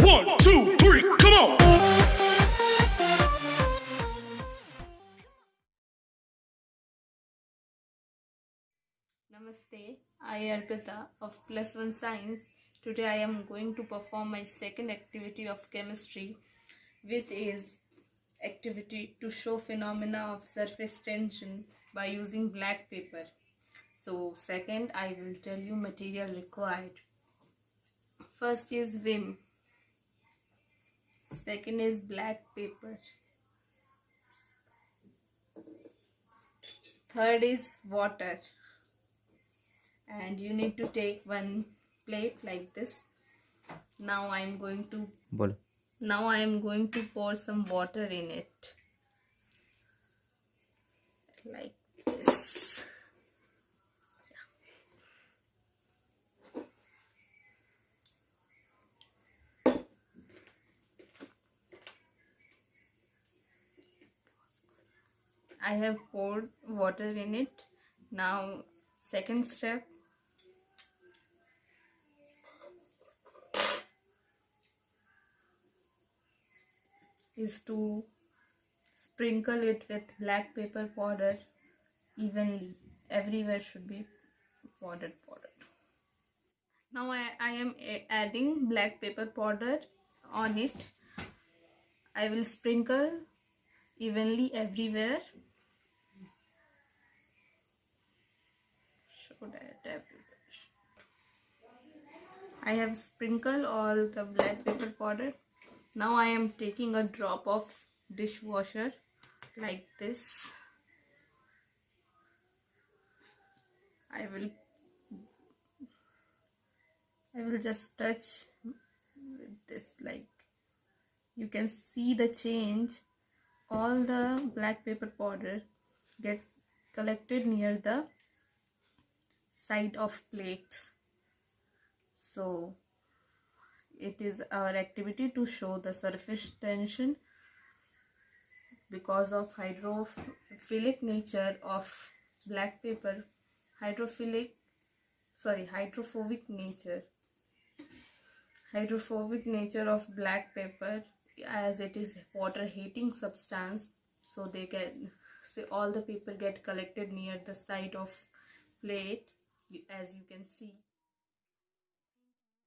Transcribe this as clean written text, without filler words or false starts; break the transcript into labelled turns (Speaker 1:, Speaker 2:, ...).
Speaker 1: 1, 2, 3, come on!
Speaker 2: Namaste, I Arpita of Plus One Science. Today I am going to perform my second activity of chemistry, which is activity to show phenomena of surface tension by using black paper. So second, I will tell you material required. First is vim. Second is black paper. Third is water. And you need to take one plate like this. Now I am going to pour some water in it like this. I have poured water in it. Now second step is to sprinkle it with black pepper powder evenly. Everywhere should be powdered. Now I am adding black pepper powder on it. I will sprinkle evenly everywhere. I have sprinkled all the black pepper powder. Now I am taking a drop of dishwasher like this. I will just touch with this, like you can see the change. All the black pepper powder get collected near the side of plates. So it is our activity to show the surface tension because of hydrophobic nature of black paper. Hydrophobic nature of black pepper, as it is water heating substance, so all the paper get collected near the side of plate, as you can see.